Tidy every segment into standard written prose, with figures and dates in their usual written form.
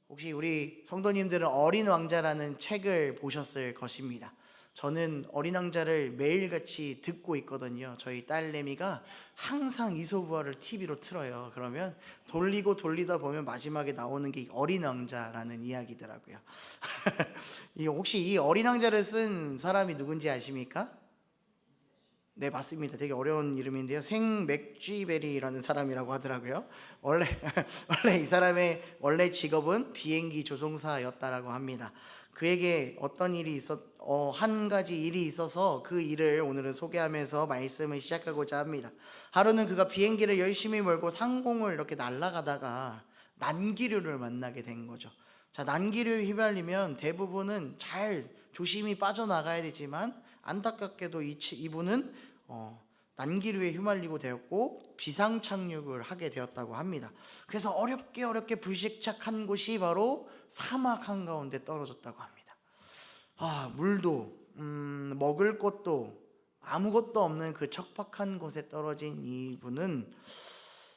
혹시 우리 성도님들은 어린 왕자라는 책을 보셨을 것입니다. 저는 어린 왕자를 매일같이 듣고 있거든요. 저희 딸내미가 항상 이소부화를 TV로 틀어요. 그러면 돌리고 돌리다 보면 마지막에 나오는 게 어린 왕자라는 이야기더라고요. 혹시 이 어린 왕자를 쓴 사람이 누군지 아십니까? 네, 맞습니다. 되게 어려운 이름인데요. 생 맥쥐베리라는 사람이라고 하더라고요. 원래 원래 이 사람의 원래 직업은 비행기 조종사였다라고 합니다. 그에게 어떤 일이 한 가지 일이 있어서 그 일을 오늘은 소개하면서 말씀을 시작하고자 합니다. 하루는 그가 비행기를 열심히 몰고 상공을 이렇게 날아가다가 난기류를 만나게 된 거죠. 자, 난기류에 휘말리면 대부분은 잘 조심히 빠져나가야 되지만 안타깝게도 이분은 난기류에 휘말리고 되었고 비상 착륙을 하게 되었다고 합니다. 그래서 어렵게 불식착한 곳이 바로 사막 한가운데 떨어졌다고 합니다. 물도 먹을 것도 아무것도 없는 그 척박한 곳에 떨어진 이분은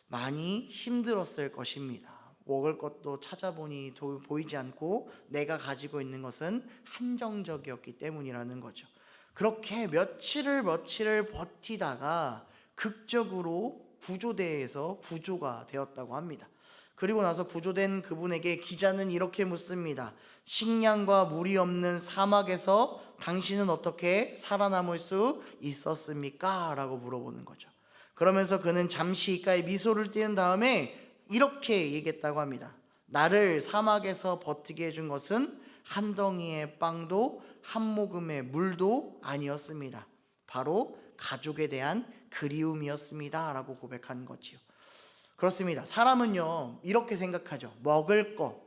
많이 힘들었을 것입니다. 먹을 것도 찾아보니 보이지 않고 내가 가지고 있는 것은 한정적이었기 때문이라는 거죠. 그렇게 며칠을 버티다가 극적으로 구조대에서 구조가 되었다고 합니다. 그리고 나서 구조된 그분에게 기자는 이렇게 묻습니다. 식량과 물이 없는 사막에서 당신은 어떻게 살아남을 수 있었습니까? 라고 물어보는 거죠. 그러면서 그는 잠시 입가에 미소를 띄운 다음에 이렇게 얘기했다고 합니다. 나를 사막에서 버티게 해준 것은 한 덩이의 빵도 한 모금의 물도 아니었습니다. 바로 가족에 대한 그리움이었습니다. 라고 고백한 거지요. 그렇습니다. 사람은요, 이렇게 생각하죠. 먹을 것,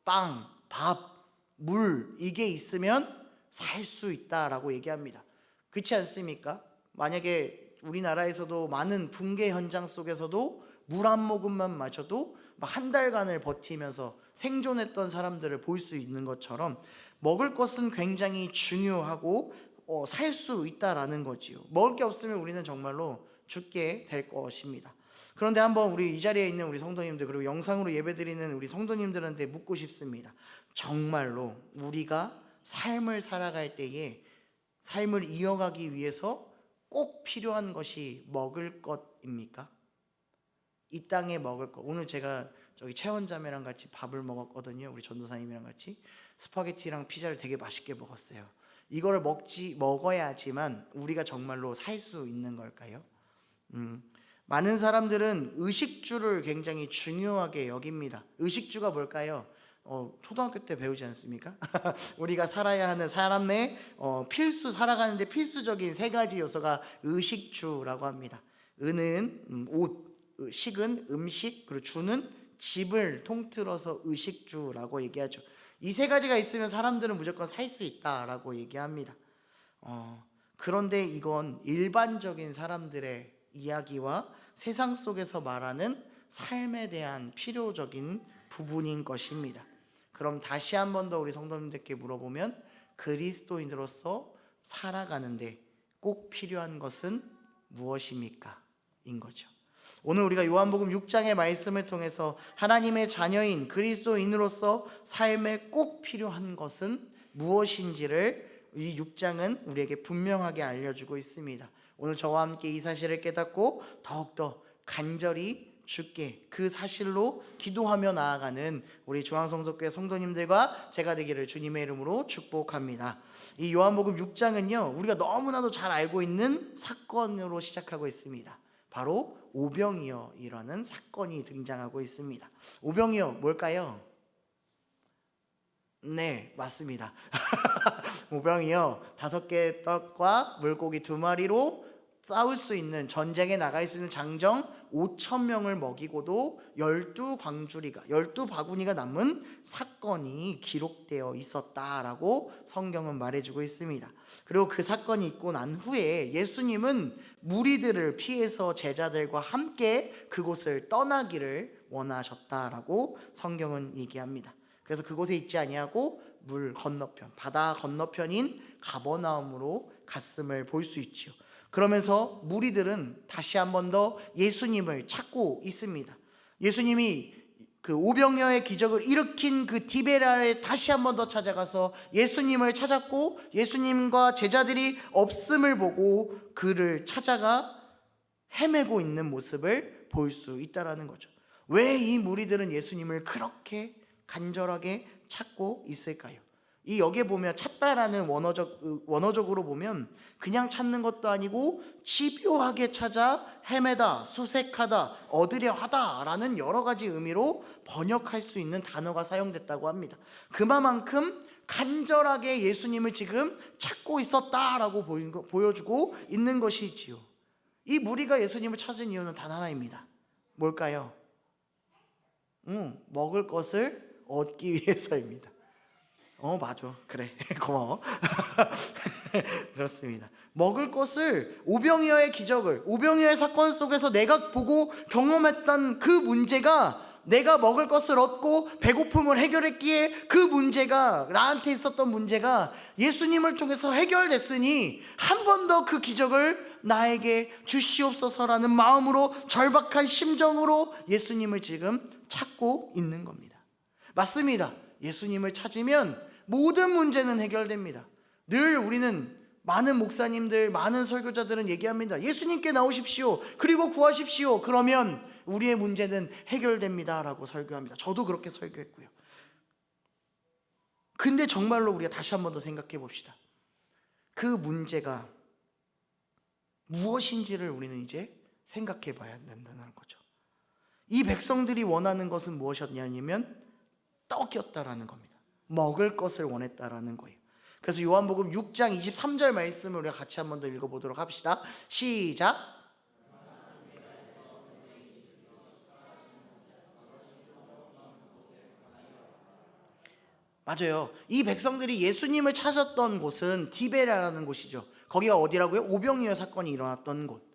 빵, 밥, 물, 이게 있으면 살 수 있다라고 얘기합니다. 그렇지 않습니까? 만약에 우리나라에서도 많은 붕괴 현장 속에서도 물 한 모금만 마셔도 한 달간을 버티면서 생존했던 사람들을 볼 수 있는 것처럼 먹을 것은 굉장히 중요하고 살 수 있다라는 거지요. 먹을 게 없으면 우리는 정말로 죽게 될 것입니다. 그런데 한번 우리 이 자리에 있는 우리 성도님들, 그리고 영상으로 예배드리는 우리 성도님들한테 묻고 싶습니다. 정말로 우리가 삶을 살아갈 때에 삶을 이어가기 위해서 꼭 필요한 것이 먹을 것입니까? 이 땅에 먹을 것. 오늘 제가 저기 채원자매랑 같이 밥을 먹었거든요. 우리 전도사님이랑 같이 스파게티랑 피자를 되게 맛있게 먹었어요. 이거를 먹어야지만 우리가 정말로 살 수 있는 걸까요? 많은 사람들은 의식주를 굉장히 중요하게 여깁니다. 의식주가 뭘까요? 초등학교 때 배우지 않습니까? 우리가 살아야 하는 사람의 살아가는데 필수적인 세 가지 요소가 의식주라고 합니다. 의는 옷, 식은 음식, 그리고 주는 집을 통틀어서 의식주라고 얘기하죠. 이 세 가지가 있으면 사람들은 무조건 살 수 있다라고 얘기합니다. 그런데 이건 일반적인 사람들의 이야기와 세상 속에서 말하는 삶에 대한 필요적인 부분인 것입니다. 그럼 다시 한 번 더 우리 성도님들께 물어보면 그리스도인으로서 살아가는데 꼭 필요한 것은 무엇입니까? 인 거죠. 오늘 우리가 요한복음 6장의 말씀을 통해서 하나님의 자녀인 그리스도인으로서 삶에 꼭 필요한 것은 무엇인지를 이 6장은 우리에게 분명하게 알려주고 있습니다. 오늘 저와 함께 이 사실을 깨닫고 더욱더 간절히 주께 그 사실로 기도하며 나아가는 우리 중앙성서교회 성도님들과 제가 되기를 주님의 이름으로 축복합니다. 이 요한복음 6장은요, 우리가 너무나도 잘 알고 있는 사건으로 시작하고 있습니다. 바로 오병이어이라는 사건이 등장하고 있습니다. 오병이어 뭘까요? 네, 맞습니다. 오병이어 5개의 떡과 물고기 2마리로 싸울 수 있는, 전쟁에 나갈 수 있는 장정 5,000명을 먹이고도 12바구니가 남은 사건이 기록되어 있었다라고 성경은 말해주고 있습니다. 그리고 그 사건이 있고 난 후에 예수님은 무리들을 피해서 제자들과 함께 그곳을 떠나기를 원하셨다라고 성경은 얘기합니다. 그래서 그곳에 있지 아니하고 물 건너편, 바다 건너편인 가버나움으로 갔음을 볼 수 있지요. 그러면서 무리들은 다시 한 번 더 예수님을 찾고 있습니다. 예수님이 그 오병이어의 기적을 일으킨 그 디베라에 다시 한 번 더 찾아가서 예수님을 찾았고, 예수님과 제자들이 없음을 보고 그를 찾아가 헤매고 있는 모습을 볼 수 있다라는 거죠. 왜 이 무리들은 예수님을 그렇게 간절하게 찾고 있을까요? 이 여기에 보면 찾다라는 원어적으로 보면 그냥 찾는 것도 아니고 집요하게 찾아 헤매다, 수색하다, 얻으려 하다라는 여러 가지 의미로 번역할 수 있는 단어가 사용됐다고 합니다. 그만큼 간절하게 예수님을 지금 찾고 있었다라고 보여주고 있는 것이지요. 이 무리가 예수님을 찾은 이유는 단 하나입니다. 뭘까요? 먹을 것을 얻기 위해서입니다. 맞아. 그래. 고마워. 그렇습니다. 먹을 것을, 오병이어의 기적을, 오병이어의 사건 속에서 내가 보고 경험했던 그 문제가, 내가 먹을 것을 얻고 배고픔을 해결했기에 그 문제가, 나한테 있었던 문제가 예수님을 통해서 해결됐으니 한 번 더 그 기적을 나에게 주시옵소서라는 마음으로, 절박한 심정으로 예수님을 지금 찾고 있는 겁니다. 맞습니다. 예수님을 찾으면 모든 문제는 해결됩니다. 늘 우리는, 많은 목사님들, 많은 설교자들은 얘기합니다. 예수님께 나오십시오. 그리고 구하십시오. 그러면 우리의 문제는 해결됩니다 라고 설교합니다. 저도 그렇게 설교했고요. 근데 정말로 우리가 다시 한 번 더 생각해 봅시다. 그 문제가 무엇인지를 우리는 이제 생각해 봐야 된다는 거죠. 이 백성들이 원하는 것은 무엇이었냐면 떡이었다라는 겁니다. 먹을 것을 원했다라는 거예요. 그래서 요한복음 6장 23절 말씀을 우리가 같이 한 번 더 읽어보도록 합시다. 시작. 맞아요. 이 백성들이 예수님을 찾았던 곳은 디베라라는 곳이죠. 거기가 어디라고요? 오병이어 사건이 일어났던 곳.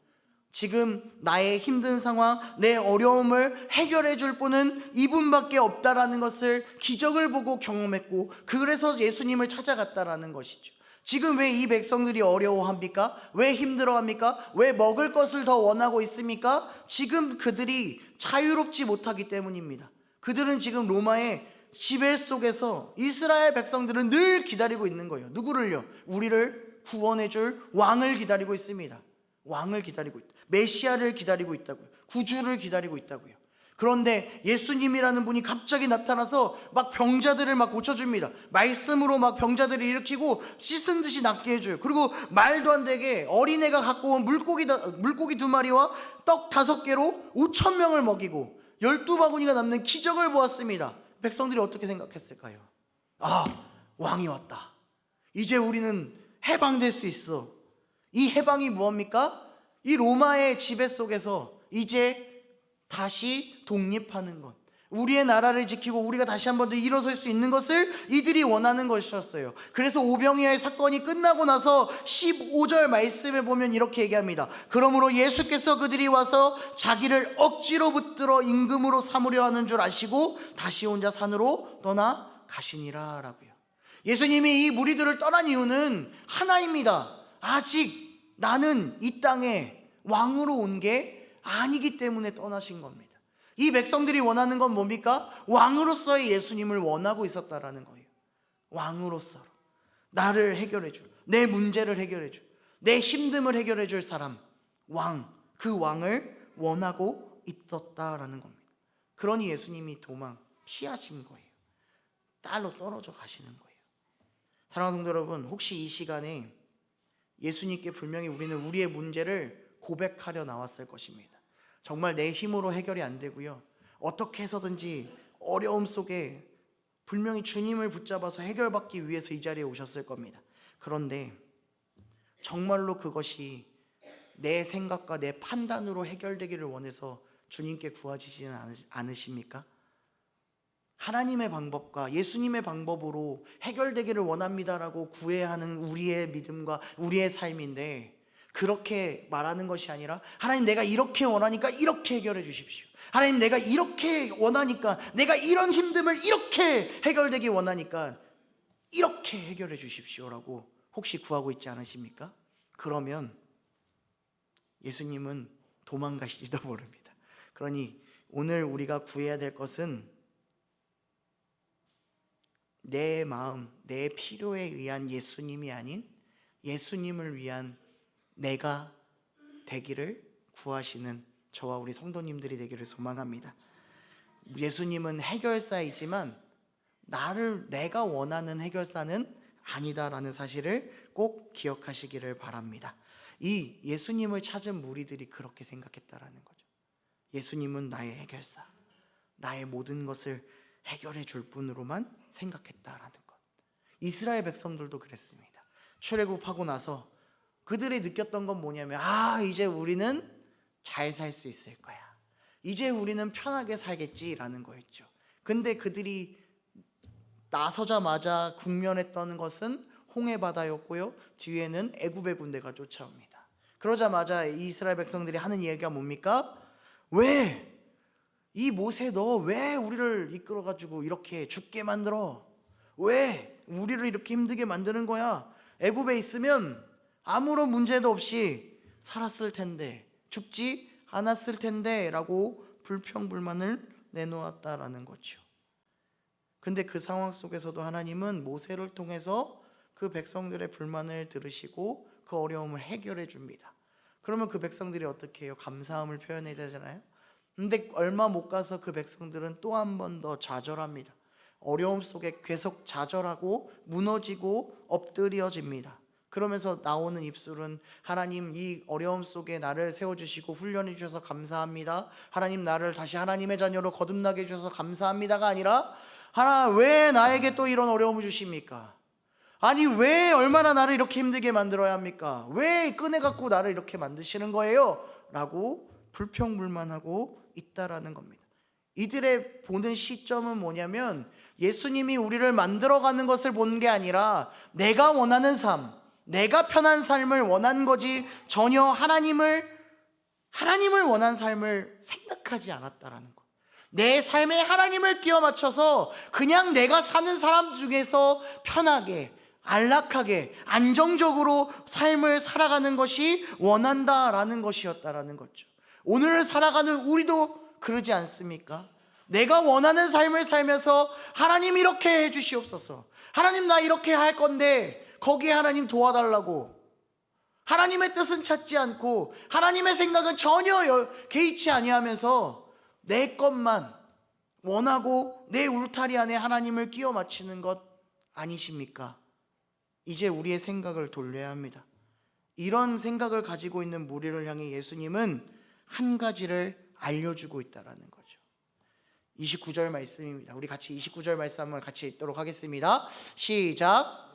지금 나의 힘든 상황, 내 어려움을 해결해 줄 분은 이분밖에 없다라는 것을, 기적을 보고 경험했고, 그래서 예수님을 찾아갔다라는 것이죠. 지금 왜 이 백성들이 어려워합니까? 왜 힘들어합니까? 왜 먹을 것을 더 원하고 있습니까? 지금 그들이 자유롭지 못하기 때문입니다. 그들은 지금 로마의 지배 속에서, 이스라엘 백성들은 늘 기다리고 있는 거예요. 누구를요? 우리를 구원해 줄 왕을 기다리고 있습니다. 왕을 기다리고 있다. 메시아를 기다리고 있다고요. 구주를 기다리고 있다고요. 그런데 예수님이라는 분이 갑자기 나타나서 막 병자들을 막 고쳐줍니다. 말씀으로 막 병자들을 일으키고 씻은 듯이 낫게 해줘요. 그리고 말도 안 되게 어린애가 갖고 온 물고기 2마리와 떡 5개로 5,000명을 먹이고 12바구니가 남는 기적을 보았습니다. 백성들이 어떻게 생각했을까요? 아, 왕이 왔다. 이제 우리는 해방될 수 있어. 이 해방이 무엇입니까? 이 로마의 지배 속에서 이제 다시 독립하는 것, 우리의 나라를 지키고 우리가 다시 한 번 더 일어설 수 있는 것을 이들이 원하는 것이었어요. 그래서 오병이어의 사건이 끝나고 나서 15절 말씀에 보면 이렇게 얘기합니다. 그러므로 예수께서 그들이 와서 자기를 억지로 붙들어 임금으로 삼으려 하는 줄 아시고 다시 혼자 산으로 떠나 가시니라 라고요. 예수님이 이 무리들을 떠난 이유는 하나입니다. 아직 나는 이 땅에 왕으로 온 게 아니기 때문에 떠나신 겁니다. 이 백성들이 원하는 건 뭡니까? 왕으로서의 예수님을 원하고 있었다라는 거예요. 왕으로서 나를 해결해 줄, 내 문제를 해결해 줄, 내 힘듦을 해결해 줄 사람, 왕, 그 왕을 원하고 있었다라는 겁니다. 그러니 예수님이 피하신 거예요. 딸로 떨어져 가시는 거예요. 사랑하는 성도 여러분, 혹시 이 시간에 예수님께 분명히 우리는 우리의 문제를 고백하려 나왔을 것입니다. 정말 내 힘으로 해결이 안 되고요, 어떻게 해서든지 어려움 속에 분명히 주님을 붙잡아서 해결받기 위해서 이 자리에 오셨을 겁니다. 그런데 정말로 그것이 내 생각과 내 판단으로 해결되기를 원해서 주님께 구하시지는 않으십니까? 하나님의 방법과 예수님의 방법으로 해결되기를 원합니다라고 구해야 하는 우리의 믿음과 우리의 삶인데, 그렇게 말하는 것이 아니라 하나님, 내가 이렇게 원하니까 이렇게 해결해 주십시오. 하나님, 내가 이렇게 원하니까, 내가 이런 힘듦을 이렇게 해결되기 원하니까 이렇게 해결해 주십시오라고 혹시 구하고 있지 않으십니까? 그러면 예수님은 도망가실지도 모릅니다. 그러니 오늘 우리가 구해야 될 것은 내 마음, 내 필요에 의한 예수님이 아닌 예수님을 위한 내가 되기를 구하시는 저와 우리 성도님들이 되기를 소망합니다. 예수님은 해결사이지만 내가 원하는 해결사는 아니다라는 사실을 꼭 기억하시기를 바랍니다. 이 예수님을 찾은 무리들이 그렇게 생각했다라는 거죠. 예수님은 나의 해결사, 나의 모든 것을 해결해 줄 분으로만 생각했다라는 것. 이스라엘 백성들도 그랬습니다. 출애굽하고 나서 그들이 느꼈던 건 뭐냐면, 이제 우리는 잘 살 수 있을 거야, 이제 우리는 편하게 살겠지라는 거였죠. 근데 그들이 나서자마자 국면했던 것은 홍해 바다였고요, 뒤에는 애굽의 군대가 쫓아옵니다. 그러자마자 이스라엘 백성들이 하는 이야기가 뭡니까? 왜? 이 모세, 너 왜 우리를 이끌어가지고 이렇게 죽게 만들어? 왜 우리를 이렇게 힘들게 만드는 거야? 애굽에 있으면 아무런 문제도 없이 살았을 텐데, 죽지 않았을 텐데 라고 불평불만을 내놓았다라는 거죠. 근데 그 상황 속에서도 하나님은 모세를 통해서 그 백성들의 불만을 들으시고 그 어려움을 해결해 줍니다. 그러면 그 백성들이 어떻게 해요? 감사함을 표현해야 되잖아요. 근데 얼마 못 가서 그 백성들은 또 한 번 더 좌절합니다. 어려움 속에 계속 좌절하고 무너지고 엎드려집니다. 그러면서 나오는 입술은, 하나님, 이 어려움 속에 나를 세워주시고 훈련해 주셔서 감사합니다, 하나님 나를 다시 하나님의 자녀로 거듭나게 해주셔서 감사합니다가 아니라, 왜 나에게 또 이런 어려움을 주십니까? 아니, 왜 얼마나 나를 이렇게 힘들게 만들어야 합니까? 왜 꺼내갖고 나를 이렇게 만드시는 거예요? 라고 불평불만하고 있다라는 겁니다. 이들의 보는 시점은 뭐냐면, 예수님이 우리를 만들어가는 것을 보는 게 아니라 내가 원하는 삶, 내가 편한 삶을 원한 거지, 전혀 하나님을 원한 삶을 생각하지 않았다라는 것. 내 삶에 하나님을 끼워 맞춰서 그냥 내가 사는 사람 중에서 편하게, 안락하게, 안정적으로 삶을 살아가는 것이 원한다라는 것이었다라는 거죠. 오늘을 살아가는 우리도 그러지 않습니까? 내가 원하는 삶을 살면서, 하나님 이렇게 해주시옵소서, 하나님 나 이렇게 할 건데 거기에 하나님 도와달라고, 하나님의 뜻은 찾지 않고 하나님의 생각은 전혀 개의치 아니하면서 내 것만 원하고 내 울타리 안에 하나님을 끼워 맞추는 것 아니십니까? 이제 우리의 생각을 돌려야 합니다. 이런 생각을 가지고 있는 무리를 향해 예수님은 한 가지를 알려주고 있다는 거죠. 29절 말씀입니다. 우리 같이 29절 말씀 한번 같이 읽도록 하겠습니다. 시작.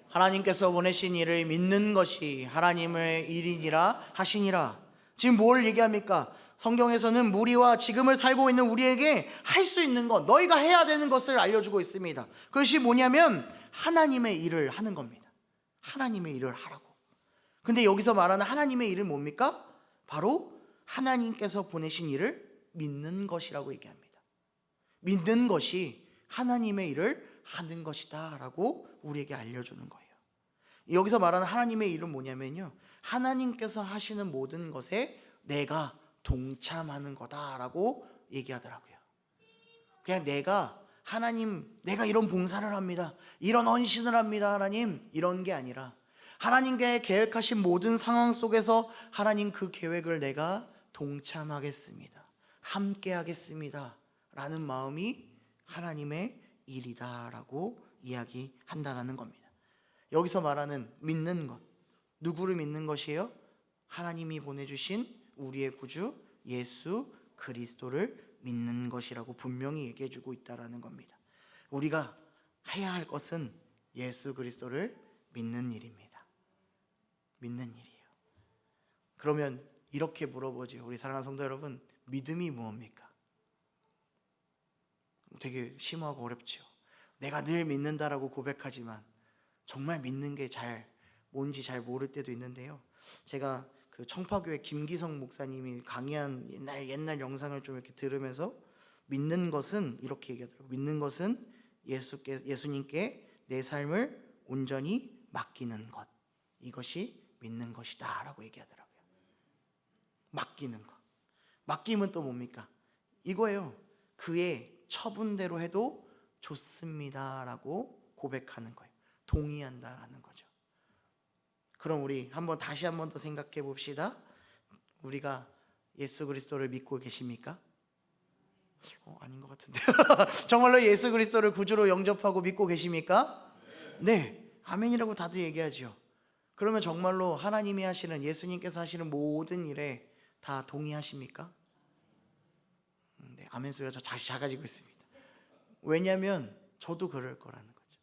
하나님께서 보내신 이를 믿는 것이 하나님의 일이니라 하시니라. 지금 뭘 얘기합니까? 성경에서는 무리와 지금을 살고 있는 우리에게 할 수 있는 것, 너희가 해야 되는 것을 알려주고 있습니다. 그것이 뭐냐면 하나님의 일을 하는 겁니다. 하나님의 일을 하라고. 근데 여기서 말하는 하나님의 일은 뭡니까? 바로 하나님께서 보내신 일을 믿는 것이라고 얘기합니다. 믿는 것이 하나님의 일을 하는 것이다 라고 우리에게 알려주는 거예요. 여기서 말하는 하나님의 일은 뭐냐면요, 하나님께서 하시는 모든 것에 내가 동참하는 거다라고 얘기하더라고요. 그냥 내가 이런 봉사를 합니다, 이런 헌신을 합니다, 하나님, 이런 게 아니라 하나님께 계획하신 모든 상황 속에서 하나님 그 계획을 내가 동참하겠습니다, 함께 하겠습니다 라는 마음이 하나님의 일이다라고 이야기한다는 겁니다. 여기서 말하는 믿는 것, 누구를 믿는 것이에요? 하나님이 보내주신 우리의 구주 예수 그리스도를 믿는 것이라고 분명히 얘기해주고 있다는 겁니다. 우리가 해야 할 것은 예수 그리스도를 믿는 일입니다. 믿는 일이에요. 그러면 이렇게 물어보죠. 우리 사랑하는 성도 여러분, 믿음이 무엇입니까? 되게 심오하고 어렵죠. 내가 늘 믿는다라고 고백하지만 정말 믿는 게 뭔지 잘 모를 때도 있는데요. 제가 그 청파교회 김기성 목사님이 강의한 옛날 영상을 좀 이렇게 들으면서, 믿는 것은 이렇게 얘기하더라고요. 믿는 것은 예수님께 내 삶을 온전히 맡기는 것, 이것이 믿는 것이다 라고 얘기하더라고요. 맡기는 것. 맡김은 또 뭡니까? 이거예요. 그의 처분대로 해도 좋습니다라고 고백하는 거예요. 동의한다라는 거죠. 그럼 우리 다시 한번 더 생각해 봅시다. 우리가 예수 그리스도를 믿고 계십니까? 아닌 것 같은데. 정말로 예수 그리스도를 구주로 영접하고 믿고 계십니까? 네, 아멘이라고 다들 얘기하죠. 그러면 정말로 하나님이 하시는, 예수님께서 하시는 모든 일에 다 동의하십니까? 네, 아멘 소리가 저 다시 작아지고 있습니다. 왜냐하면 저도 그럴 거라는 거죠.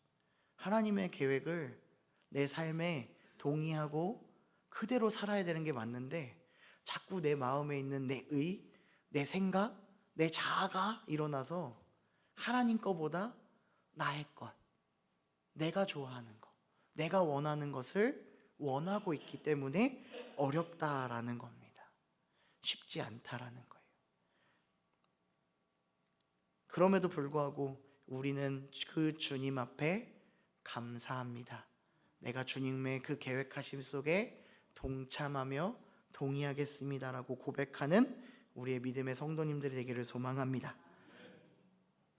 하나님의 계획을 내 삶에 동의하고 그대로 살아야 되는 게 맞는데, 자꾸 내 마음에 있는 내 생각, 내 자아가 일어나서 하나님 거보다 나의 것, 내가 좋아하는 것, 내가 원하는 것을 원하고 있기 때문에 어렵다라는 겁니다. 쉽지 않다라는 거예요. 그럼에도 불구하고 우리는 그 주님 앞에 감사합니다. 내가 주님의 그 계획하심 속에 동참하며 동의하겠습니다라고 고백하는 우리의 믿음의 성도님들이 되기를 소망합니다.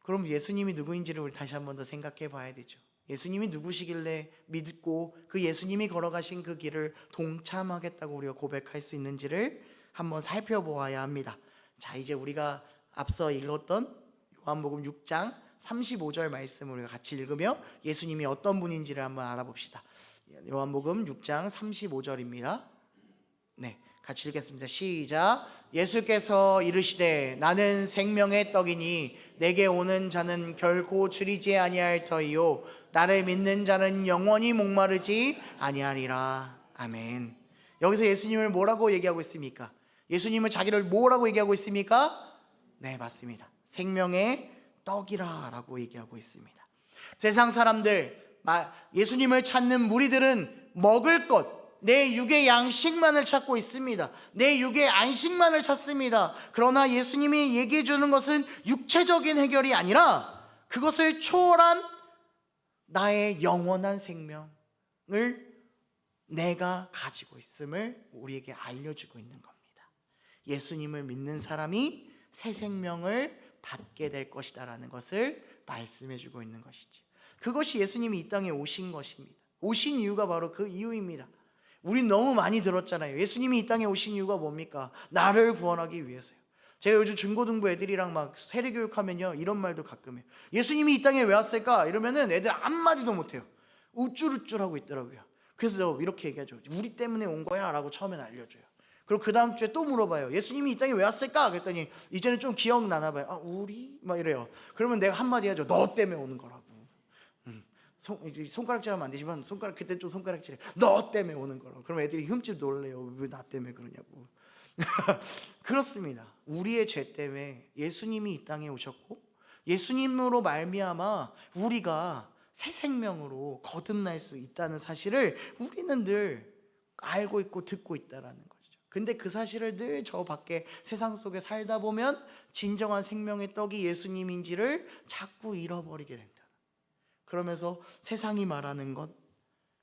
그럼 예수님이 누구인지를 우리 다시 한번 더 생각해 봐야 되죠. 예수님이 누구시길래 믿고 그 예수님이 걸어가신 그 길을 동참하겠다고 우리가 고백할 수 있는지를 한번 살펴보아야 합니다. 자, 이제 우리가 앞서 읽었던 요한복음 6장 35절 말씀을 우리가 같이 읽으며 예수님이 어떤 분인지를 한번 알아봅시다. 요한복음 6장 35절입니다. 네, 같이 읽겠습니다. 시작. 예수께서 이르시되 나는 생명의 떡이니 내게 오는 자는 결코 줄이지 아니할 터이요 나를 믿는 자는 영원히 목마르지 아니하리라. 아멘. 여기서 예수님을 뭐라고 얘기하고 있습니까? 예수님은 자기를 뭐라고 얘기하고 있습니까? 네, 맞습니다. 생명의 떡이라 라고 얘기하고 있습니다. 세상 사람들, 예수님을 찾는 무리들은 먹을 것, 내 육의 양식만을 찾고 있습니다. 내 육의 안식만을 찾습니다. 그러나 예수님이 얘기해 주는 것은 육체적인 해결이 아니라 그것을 초월한 나의 영원한 생명을 내가 가지고 있음을 우리에게 알려주고 있는 겁니다. 예수님을 믿는 사람이 새 생명을 받게 될 것이다 라는 것을 말씀해 주고 있는 것이죠. 그것이 예수님이 이 땅에 오신 것입니다. 오신 이유가 바로 그 이유입니다. 우린 너무 많이 들었잖아요. 예수님이 이 땅에 오신 이유가 뭡니까? 나를 구원하기 위해서요. 제가 요즘 중고등부 애들이랑 막 세례교육하면요 이런 말도 가끔 해요. 예수님이 이 땅에 왜 왔을까? 이러면은 애들 한마디도 못해요. 우쭐우쭐하고 있더라고요. 그래서 이렇게 얘기하죠. 우리 때문에 온 거야 라고 처음엔 알려줘요. 그리고 그 다음 주에 또 물어봐요. 예수님이 이 땅에 왜 왔을까? 그랬더니 이제는 좀 기억나나 봐요. 우리? 막 이래요. 그러면 내가 한마디 하죠. 너 때문에 오는 거라고. 손가락질하면 안 되지만 그때 좀 손가락질해. 너 때문에 오는 거라고. 그럼 애들이 흠집 놀래요. 왜 나 때문에 그러냐고. 그렇습니다. 우리의 죄 때문에 예수님이 이 땅에 오셨고 예수님으로 말미암아 우리가 새 생명으로 거듭날 수 있다는 사실을 우리는 늘 알고 있고 듣고 있다라는 거죠. 근데 그 사실을 늘 저 밖에 세상 속에 살다 보면 진정한 생명의 떡이 예수님인지를 자꾸 잃어버리게 된다. 그러면서 세상이 말하는 것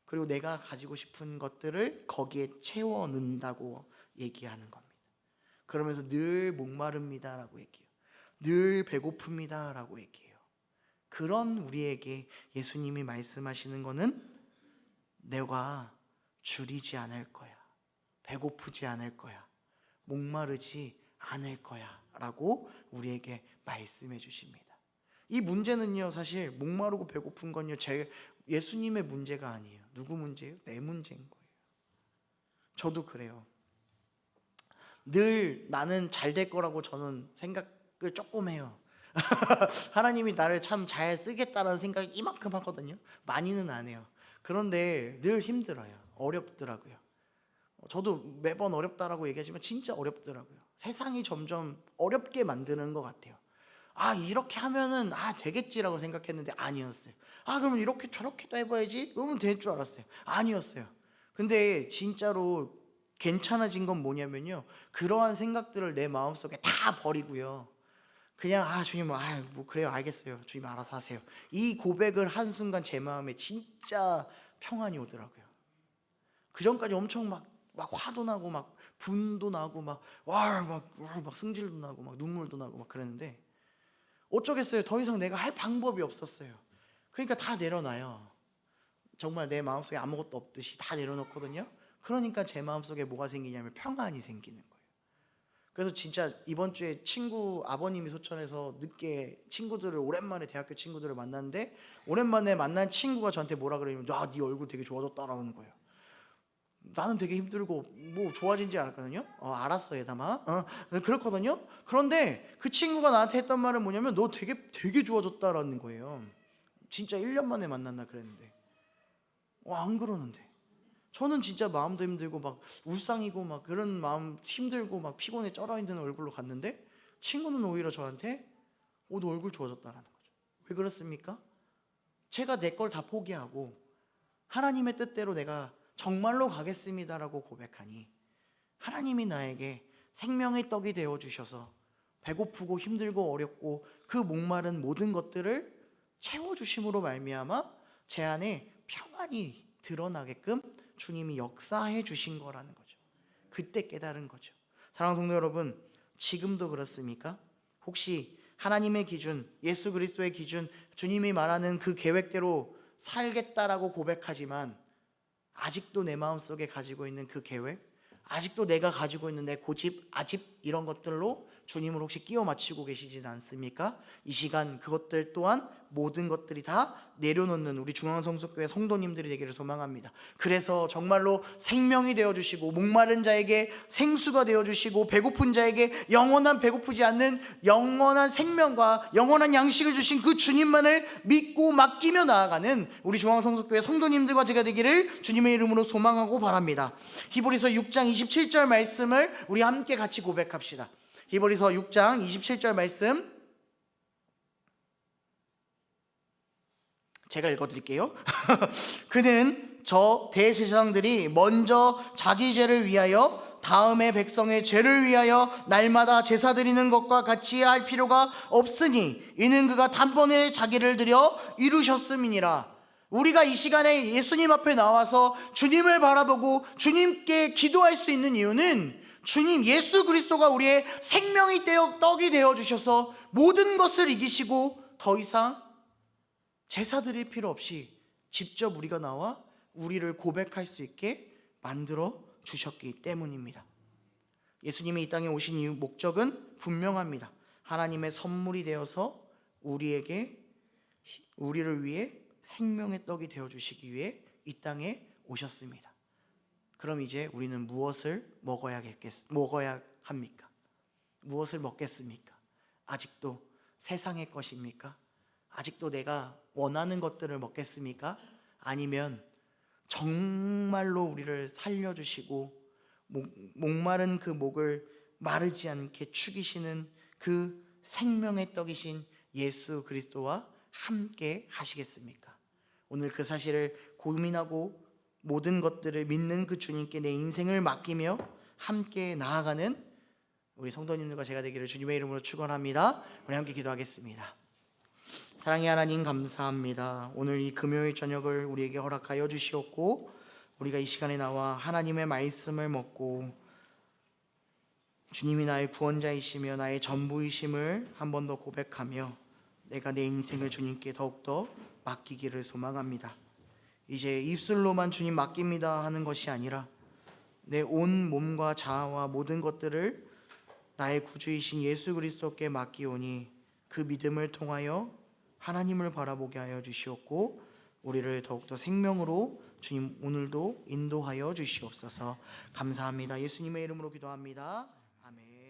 그리고 내가 가지고 싶은 것들을 거기에 채워 넣는다고 얘기하는 겁니다. 그러면서 늘 목마릅니다 라고 얘기해요. 늘 배고픕니다 라고 얘기해요. 그런 우리에게 예수님이 말씀하시는 거는 내가 줄이지 않을 거야, 배고프지 않을 거야, 목마르지 않을 거야 라고 우리에게 말씀해 주십니다. 이 문제는요 사실 목마르고 배고픈 건요 예수님의 문제가 아니에요. 누구 문제예요? 내 문제인 거예요. 저도 그래요. 늘 나는 잘 될 거라고 저는 생각을 조금 해요. 하나님이 나를 참 잘 쓰겠다라는 생각이 이만큼 하거든요. 많이는 안 해요. 그런데 늘 힘들어요. 어렵더라고요. 저도 매번 어렵다라고 얘기하지만 진짜 어렵더라고요. 세상이 점점 어렵게 만드는 것 같아요. 이렇게 하면은 되겠지라고 생각했는데 아니었어요. 그러면 이렇게 저렇게도 해봐야지 그러면 될 줄 알았어요. 아니었어요. 근데 진짜로 괜찮아진 건 뭐냐면요 그러한 생각들을 내 마음속에 다 버리고요 그냥 주님 뭐 그래요 알겠어요 주님 알아서 하세요 이 고백을 한 순간 제 마음에 진짜 평안이 오더라고요. 그 전까지 엄청 막 화도 나고 막 분도 나고 막 승질도 나고 막 눈물도 나고 막 그랬는데 어쩌겠어요. 더 이상 내가 할 방법이 없었어요. 그러니까 다 내려놔요. 정말 내 마음속에 아무것도 없듯이 다 내려놓거든요. 그러니까 제 마음속에 뭐가 생기냐면 평안이 생기는 거예요. 그래서 진짜 이번 주에 친구 아버님이 소천해서 늦게 친구들을 오랜만에 대학교 친구들을 만났는데, 오랜만에 만난 친구가 저한테 뭐라 그러냐면, 네 얼굴 되게 좋아졌다라는 거예요. 나는 되게 힘들고 뭐 좋아진지 알았거든요. 알았어 얘담아. 그렇거든요. 그런데 그 친구가 나한테 했던 말은 뭐냐면, 너 되게 좋아졌다라는 거예요. 진짜 1년 만에 만났나 그랬는데, 안 그러는데 저는 진짜 마음도 힘들고 막 울상이고 막 그런 마음 힘들고 막 피곤해 쩔어 있는 얼굴로 갔는데, 친구는 오히려 저한테 너 얼굴 좋아졌다라는 거죠. 왜 그렇습니까? 제가 내 걸 다 포기하고 하나님의 뜻대로 내가 정말로 가겠습니다라고 고백하니, 하나님이 나에게 생명의 떡이 되어 주셔서 배고프고 힘들고 어렵고 그 목마른 모든 것들을 채워 주심으로 말미암아 제 안에 평안이 드러나게끔 주님이 역사해 주신 거라는 거죠. 그때 깨달은 거죠. 사랑하는 성도 여러분, 지금도 그렇습니까? 혹시 하나님의 기준, 예수 그리스도의 기준, 주님이 말하는 그 계획대로 살겠다라고 고백하지만 아직도 내 마음속에 가지고 있는 그 계획, 아직도 내가 가지고 있는 내 고집, 아집 이런 것들로 주님을 혹시 끼워 맞추고 계시진 않습니까? 이 시간 그것들 또한 모든 것들이 다 내려놓는 우리 중앙성수교회 성도님들이 되기를 소망합니다. 그래서 정말로 생명이 되어주시고 목마른 자에게 생수가 되어주시고 배고픈 자에게 영원한 배고프지 않는 영원한 생명과 영원한 양식을 주신 그 주님만을 믿고 맡기며 나아가는 우리 중앙성수교회 성도님들과 제가 되기를 주님의 이름으로 소망하고 바랍니다. 히브리서 6장 27절 말씀을 우리 함께 같이 고백합시다. 히브리서 6장 27절 말씀 제가 읽어드릴게요. 그는 저 대제사장들이 먼저 자기 죄를 위하여 다음에 백성의 죄를 위하여 날마다 제사 드리는 것과 같이 할 필요가 없으니 이는 그가 단번에 자기를 드려 이루셨음이니라. 우리가 이 시간에 예수님 앞에 나와서 주님을 바라보고 주님께 기도할 수 있는 이유는 주님 예수 그리스도가 우리의 생명이 되어 떡이 되어 주셔서 모든 것을 이기시고 더 이상 제사 드릴 필요 없이 직접 우리가 나와 우리를 고백할 수 있게 만들어 주셨기 때문입니다. 예수님이 이 땅에 오신 이유 목적은 분명합니다. 하나님의 선물이 되어서 우리를 위해 생명의 떡이 되어 주시기 위해 이 땅에 오셨습니다. 그럼 이제 우리는 무엇을 먹어야 합니까? 무엇을 먹겠습니까? 아직도 세상의 것입니까? 아직도 내가 원하는 것들을 먹겠습니까? 아니면 정말로 우리를 살려주시고 목마른 그 목을 마르지 않게 축이시는 그 생명의 떡이신 예수 그리스도와 함께 하시겠습니까? 오늘 그 사실을 고민하고 모든 것들을 믿는 그 주님께 내 인생을 맡기며 함께 나아가는 우리 성도님들과 제가 되기를 주님의 이름으로 축원합니다. 우리 함께 기도하겠습니다. 사랑의 하나님 감사합니다. 오늘 이 금요일 저녁을 우리에게 허락하여 주시었고 우리가 이 시간에 나와 하나님의 말씀을 먹고 주님이 나의 구원자이시며 나의 전부이심을 한 번 더 고백하며 내가 내 인생을 주님께 더욱더 맡기기를 소망합니다. 이제 입술로만 주님 맡깁니다 하는 것이 아니라 내 온 몸과 자아와 모든 것들을 나의 구주이신 예수 그리스도께 맡기오니 그 믿음을 통하여 하나님을 바라보게 하여 주시옵고 우리를 더욱더 생명으로 주님 오늘도 인도하여 주시옵소서. 감사합니다. 예수님의 이름으로 기도합니다. 아멘.